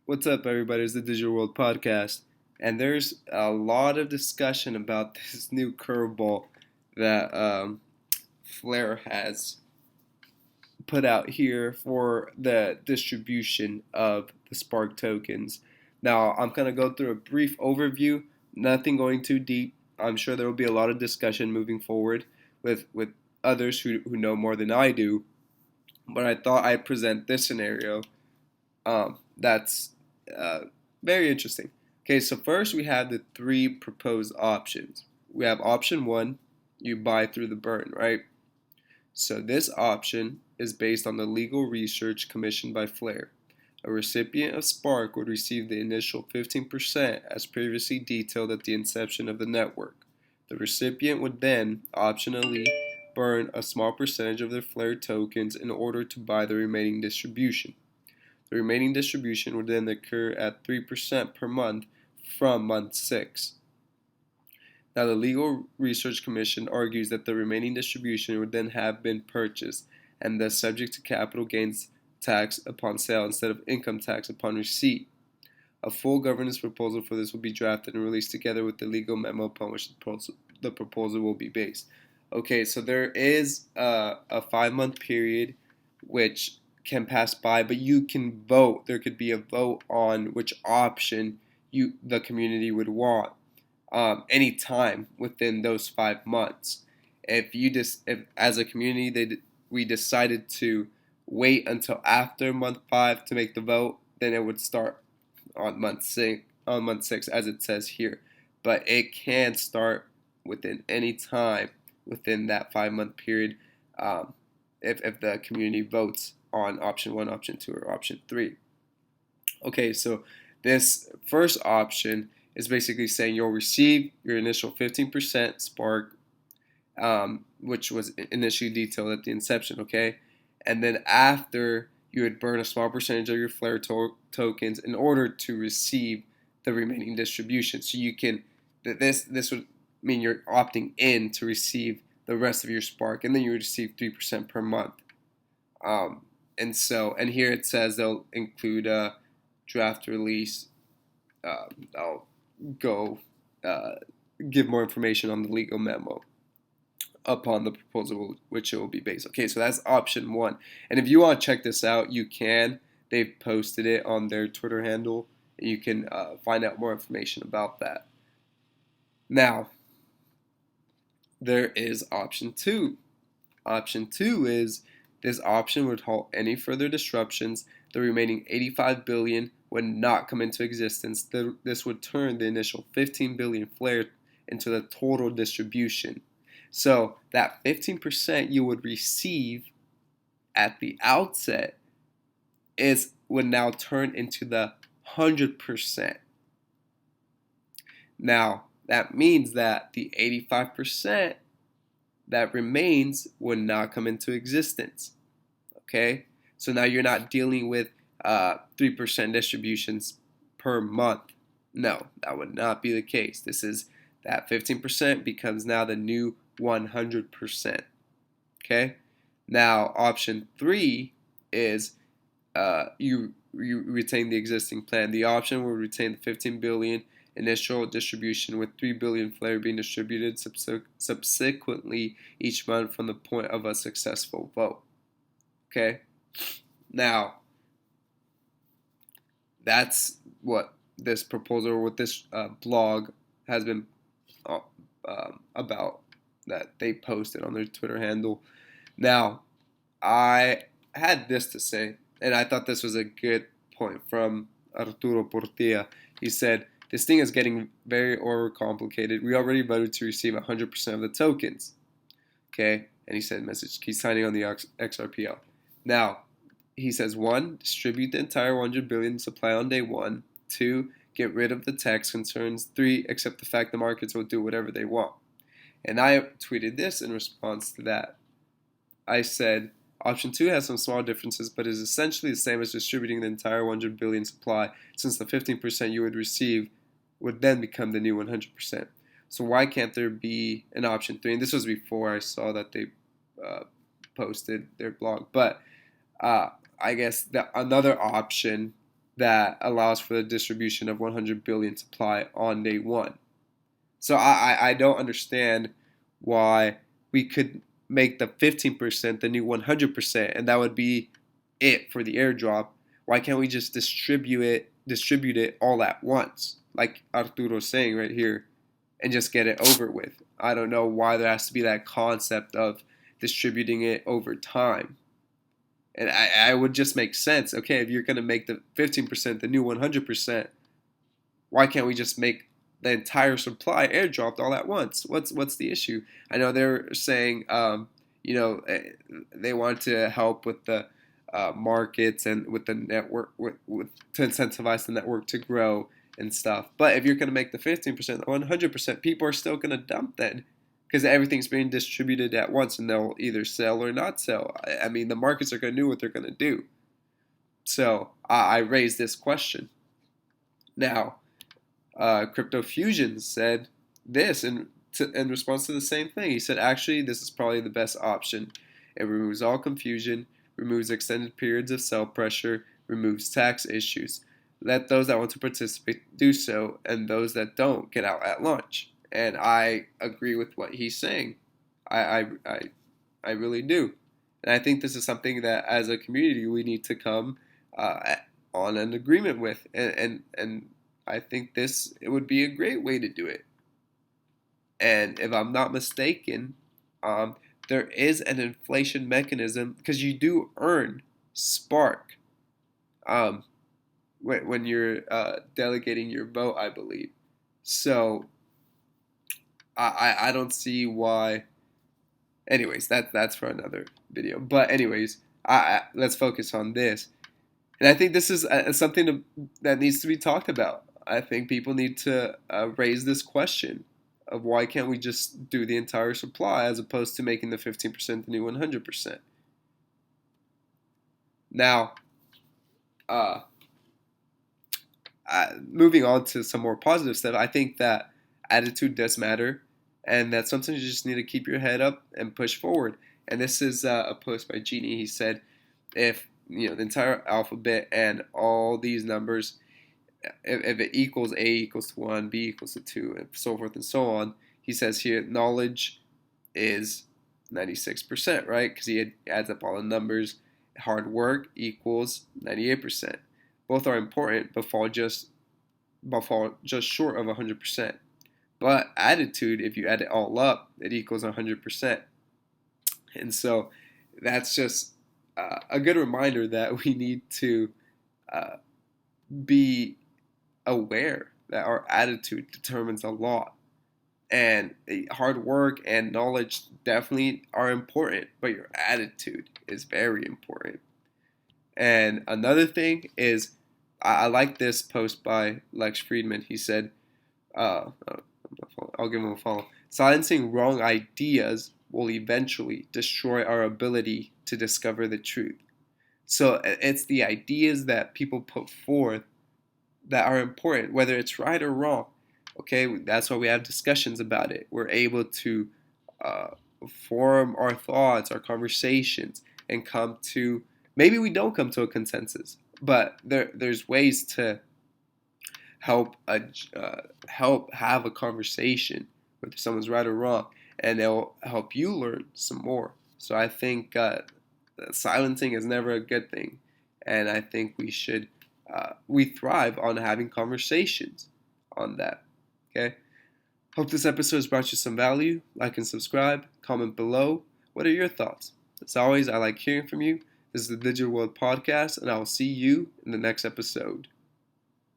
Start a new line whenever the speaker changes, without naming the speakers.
What's up, everybody? It's the Digital World Podcast, and there's a lot of discussion about this new curveball that Flare has put out here for the distribution of the Spark tokens. Now, I'm going to go through a brief overview, nothing going too deep. I'm sure there will be a lot of discussion moving forward with others who know more than I do, but I thought I'd present this scenario that's uh, very interesting. Okay, so first we have the three proposed options. We have option one, you buy through the burn, right? So this option is based on the legal research commissioned by Flare. A recipient of Spark would receive the initial 15% as previously detailed at the inception of the network. The recipient would then optionally burn a small percentage of their Flare tokens in order to buy the remaining distribution. The remaining distribution would then occur at 3% per month from month 6. Now, the Legal Research Commission argues that the remaining distribution would then have been purchased and thus subject to capital gains tax upon sale instead of income tax upon receipt. A full governance proposal for this will be drafted and released together with the legal memo upon which the proposal will be based. Okay, so there is a 5-month period which can pass by, but you can vote. There could be a vote on which option the community would want any time within those 5 months. If as a community we decided to wait until after month 5 to make the vote, then it would start on month six as it says here. But it can start within any time within that 5-month period if the community votes on option 1, option 2, or option 3. Okay, so this first option is basically saying you'll receive your initial 15% Spark, which was initially detailed at the inception, okay? And then after, you would burn a small percentage of your Flare tokens in order to receive the remaining distribution. So you can, this would mean you're opting in to receive the rest of your Spark, and then you would receive 3% per month. And here it says they'll include a draft release. I'll go give more information on the legal memo upon the proposal which it will be based. Okay, so that's option 1. And if you want to check this out, you can. They've posted it on their Twitter handle, and you can find out more information about that. Now, there is option 2. Option 2 is this option would halt any further disruptions. The remaining 85 billion would not come into existence. This would turn the initial 15 billion Flare into the total distribution. So that 15% you would receive at the outset would now turn into the 100%. Now, that means that the 85% that remains would not come into existence. Okay? So now you're not dealing with 3% distributions per month. No, that would not be the case. That 15% becomes now the new 100%. Okay? Now, option 3 is you retain the existing plan. The option will retain the 15 billion initial distribution with 3 billion Flare being distributed subsequently each month from the point of a successful vote. Okay? Now, that's what this proposal, what this blog has been about that they posted on their Twitter handle. Now, I had this to say, and I thought this was a good point from Arturo Portilla. He said, this thing is getting very overcomplicated. We already voted to receive 100% of the tokens. Okay? And he said, he's signing on the XRPL. Now, he says, 1, distribute the entire 100 billion supply on day 1. 2, get rid of the tax concerns. 3, accept the fact the markets will do whatever they want. And I tweeted this in response to that. I said, option 2 has some small differences, but is essentially the same as distributing the entire 100 billion supply, since the 15% you would receive would then become the new 100%. So why can't there be an option 3? And this was before I saw that they posted their blog. But I guess another option that allows for the distribution of 100 billion supply on day one. So I don't understand why we could make the 15% the new 100%, and that would be it for the airdrop. Why can't we just distribute it all at once, like Arturo's saying right here, and just get it over with? I don't know why there has to be that concept of distributing it over time. And I would just make sense. Okay, if you're going to make the 15% the new 100%, why can't we just make the entire supply airdropped all at once? What's the issue? I know they're saying, they want to help with the markets and with the network, to incentivize the network to grow and stuff. But if you're going to make the 15%, 100%, people are still going to dump then, because everything's being distributed at once, and they'll either sell or not sell. I mean, the markets are going to do what they're going to do. So I raised this question. Now, Crypto Fusion said this in response to the same thing. He said, actually, this is probably the best option. It removes all confusion, removes extended periods of sell pressure, removes tax issues. Let those that want to participate do so, and those that don't get out at launch. And I agree with what he's saying. I really do. And I think this is something that as a community we need to come on an agreement with. And I think it would be a great way to do it. And if I'm not mistaken, there is an inflation mechanism, because you do earn Spark when you're delegating your vote, I believe. So I don't see why. Anyways, that's for another video. But anyways, let's focus on this. And I think this is something that needs to be talked about. I think people need to raise this question of why can't we just do the entire supply as opposed to making the 15% the new 100%. Now, moving on to some more positive stuff, I think that attitude does matter, and that sometimes you just need to keep your head up and push forward. And this is a post by Genie. He said, if the entire alphabet and all these numbers, if it equals A equals to 1, B equals to 2, and so forth and so on, he says here knowledge is 96%, right? Because he adds up all the numbers. Hard work equals 98%. Both are important, but fall just short of 100%. But attitude, if you add it all up, it equals 100%. And so that's just a good reminder that we need to be aware that our attitude determines a lot. And hard work and knowledge definitely are important, but your attitude is very important. And another thing is, I like this post by Lex Friedman. He said, I'll give him a follow. Silencing wrong ideas will eventually destroy our ability to discover the truth. So it's the ideas that people put forth that are important, whether it's right or wrong. Okay, that's why we have discussions about it. We're able to form our thoughts, our conversations, and maybe we don't come to a consensus, but there's ways to help have a conversation, whether someone's right or wrong, and they'll help you learn some more. So I think silencing is never a good thing, and I think we thrive on having conversations on that. Okay. Hope this episode has brought you some value. Like and subscribe. Comment below. What are your thoughts? As always, I like hearing from you. This is the Digital World Podcast, and I will see you in the next episode.